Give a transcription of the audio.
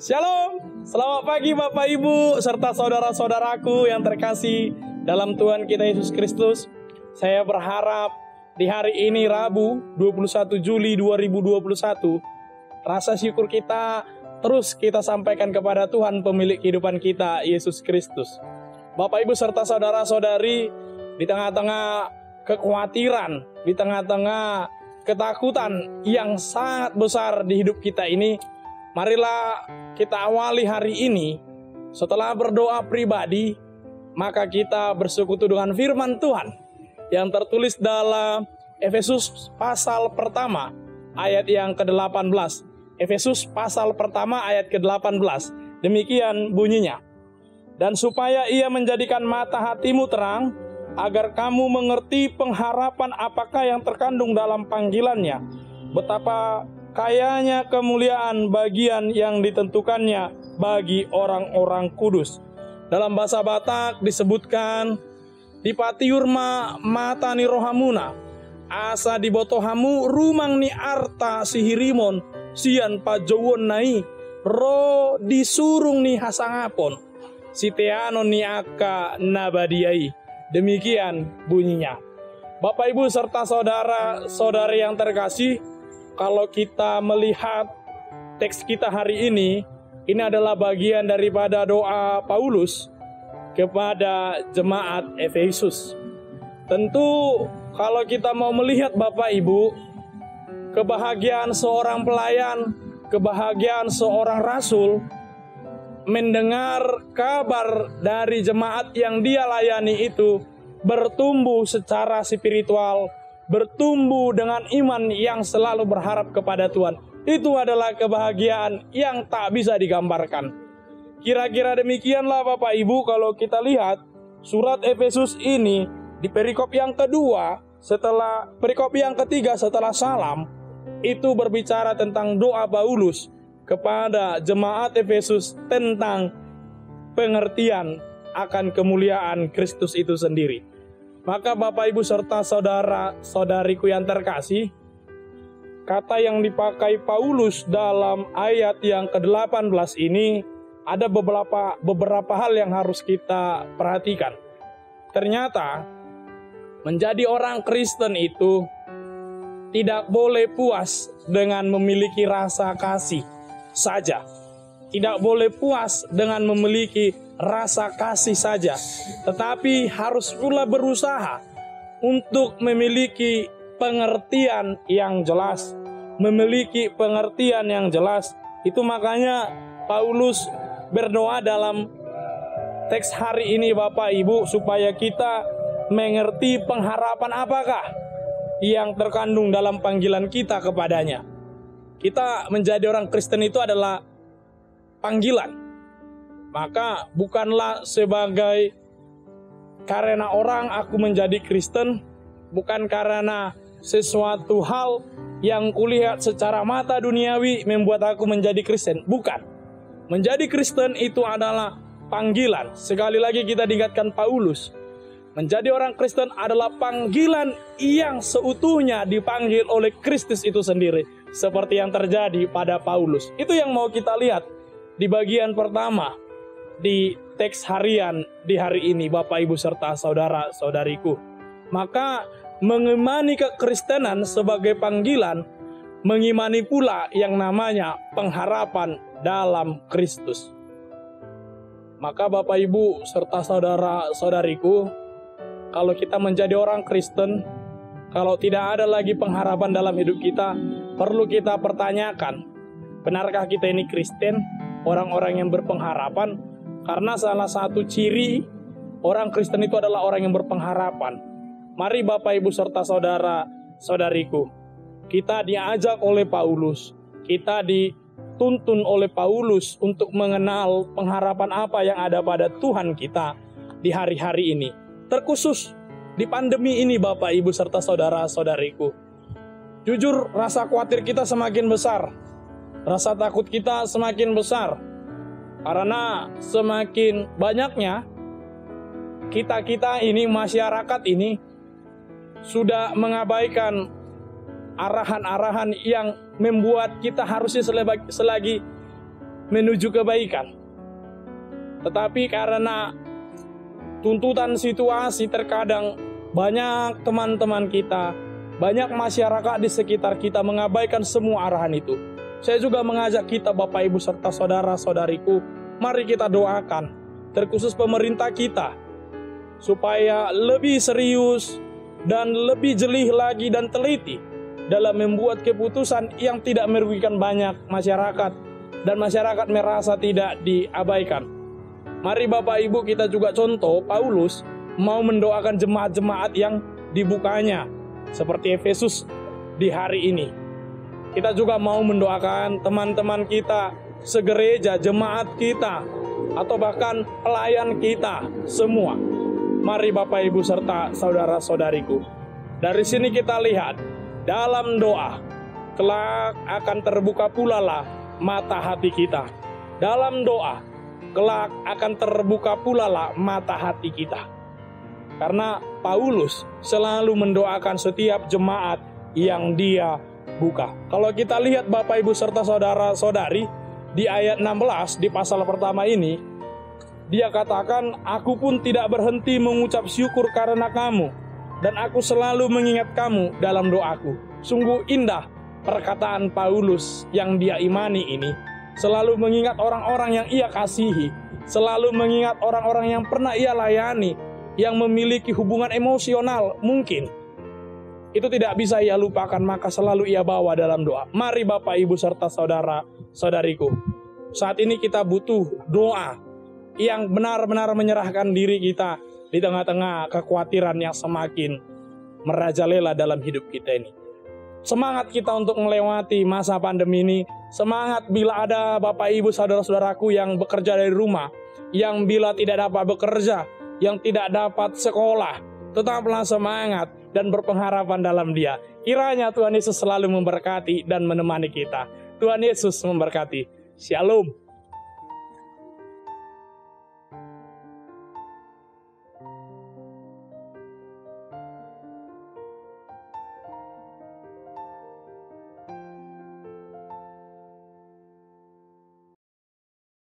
Shalom, selamat pagi Bapak Ibu serta saudara-saudaraku yang terkasih dalam Tuhan kita Yesus Kristus. Saya berharap di hari ini Rabu 21 Juli 2021, rasa syukur kita terus kita sampaikan kepada Tuhan pemilik kehidupan kita, Yesus Kristus. Bapak Ibu serta saudara-saudari, di tengah-tengah kekhawatiran, di tengah-tengah ketakutan yang sangat besar di hidup kita ini, marilah kita awali hari ini setelah berdoa pribadi, maka kita bersekutu dengan firman Tuhan yang tertulis dalam Efesus pasal pertama ayat yang ke-18. Efesus pasal pertama ayat ke-18. Demikian bunyinya. Dan supaya ia menjadikan mata hatimu terang, agar kamu mengerti pengharapan apakah yang terkandung dalam panggilannya, betapa kayanya kemuliaan bagian yang ditentukannya bagi orang-orang kudus. Dalam bahasa Batak disebutkan, di patiurma mata ni rohamuna, asa di botohamu rumang ni arta sihirimon, sian pajowon nai, ro disurung ni hasangapon, siteano ni aka nabadiai. Demikian bunyinya. Bapak Ibu serta saudara-saudari yang terkasih, kalau kita melihat teks kita hari ini adalah bagian daripada doa Paulus kepada jemaat Efesus. Tentu kalau kita mau melihat Bapak Ibu, kebahagiaan seorang pelayan, kebahagiaan seorang rasul, mendengar kabar dari jemaat yang dia layani itu bertumbuh secara spiritual, bertumbuh dengan iman yang selalu berharap kepada Tuhan. Itu adalah kebahagiaan yang tak bisa digambarkan. Kira-kira demikianlah Bapak Ibu kalau kita lihat surat Efesus ini di perikop yang kedua, setelah perikop yang ketiga setelah salam, itu berbicara tentang doa Paulus kepada jemaat Efesus tentang pengertian akan kemuliaan Kristus itu sendiri. Maka Bapak Ibu serta saudara-saudariku yang terkasih, kata yang dipakai Paulus dalam ayat yang ke-18 ini ada beberapa hal yang harus kita perhatikan. Ternyata menjadi orang Kristen itu tidak boleh puas dengan memiliki rasa kasih saja. Tidak boleh puas dengan memiliki rasa kasih saja, tetapi harus pula berusaha untuk memiliki pengertian yang jelas. Memiliki pengertian yang jelas. Itu makanya Paulus berdoa dalam teks hari ini Bapak Ibu, supaya kita mengerti pengharapan apakah yang terkandung dalam panggilan kita kepadanya. Kita menjadi orang Kristen itu adalah panggilan. Maka bukanlah sebagai karena orang aku menjadi Kristen, bukan karena sesuatu hal yang kulihat secara mata duniawi membuat aku menjadi Kristen. Bukan. Menjadi Kristen itu adalah panggilan. Sekali lagi kita diingatkan Paulus, menjadi orang Kristen adalah panggilan yang seutuhnya dipanggil oleh Kristus itu sendiri, seperti yang terjadi pada Paulus. Itu yang mau kita lihat di bagian pertama di teks harian di hari ini Bapak Ibu serta saudara-saudariku. Maka mengimani kekristenan sebagai panggilan, mengimani pula yang namanya pengharapan dalam Kristus. Maka Bapak Ibu serta saudara-saudariku, kalau kita menjadi orang Kristen, kalau tidak ada lagi pengharapan dalam hidup kita, perlu kita pertanyakan, benarkah kita ini Kristen, orang-orang yang berpengharapan? Karena salah satu ciri orang Kristen itu adalah orang yang berpengharapan. Mari Bapak Ibu serta saudara-saudariku, kita diajak oleh Paulus, kita dituntun oleh Paulus untuk mengenal pengharapan apa yang ada pada Tuhan kita di hari-hari ini. Terkhusus di pandemi ini Bapak Ibu serta saudara-saudariku. Jujur rasa khawatir kita semakin besar, rasa takut kita semakin besar. Karena semakin banyaknya kita ini, masyarakat ini sudah mengabaikan arahan-arahan yang membuat kita harusnya selagi menuju kebaikan. Tetapi karena tuntutan situasi terkadang banyak teman-teman kita, banyak masyarakat di sekitar kita mengabaikan semua arahan itu. Saya juga mengajak kita Bapak Ibu serta saudara-saudariku, mari kita doakan terkhusus pemerintah kita supaya lebih serius dan lebih jeli lagi dan teliti dalam membuat keputusan yang tidak merugikan banyak masyarakat dan masyarakat merasa tidak diabaikan. Mari Bapak Ibu kita juga contoh Paulus mau mendoakan jemaat-jemaat yang dibukanya seperti Efesus di hari ini. Kita juga mau mendoakan teman-teman kita segereja, jemaat kita, atau bahkan pelayan kita semua. Mari Bapak Ibu serta saudara-saudariku, dari sini kita lihat dalam doa kelak akan terbuka pula lah mata hati kita. Dalam doa kelak akan terbuka pula lah mata hati kita. Karena Paulus selalu mendoakan setiap jemaat yang dia buka. Kalau kita lihat Bapak Ibu serta saudara-saudari di ayat 16 di pasal pertama ini, dia katakan, aku pun tidak berhenti mengucap syukur karena kamu, dan aku selalu mengingat kamu dalam doaku. Sungguh indah perkataan Paulus yang dia imani ini. Selalu mengingat orang-orang yang ia kasihi, selalu mengingat orang-orang yang pernah ia layani, yang memiliki hubungan emosional mungkin. Itu tidak bisa ia lupakan, maka selalu ia bawa dalam doa. Mari Bapak Ibu serta saudara-saudariku, saat ini kita butuh doa yang benar-benar menyerahkan diri kita di tengah-tengah kekhawatiran yang semakin merajalela dalam hidup kita ini. Semangat kita untuk melewati masa pandemi ini. Semangat bila ada Bapak Ibu saudara-saudaraku yang bekerja dari rumah, yang bila tidak dapat bekerja, yang tidak dapat sekolah, tetaplah semangat dan berpengharapan dalam Dia. Kiranya Tuhan Yesus selalu memberkati dan menemani kita. Tuhan Yesus memberkati. Shalom.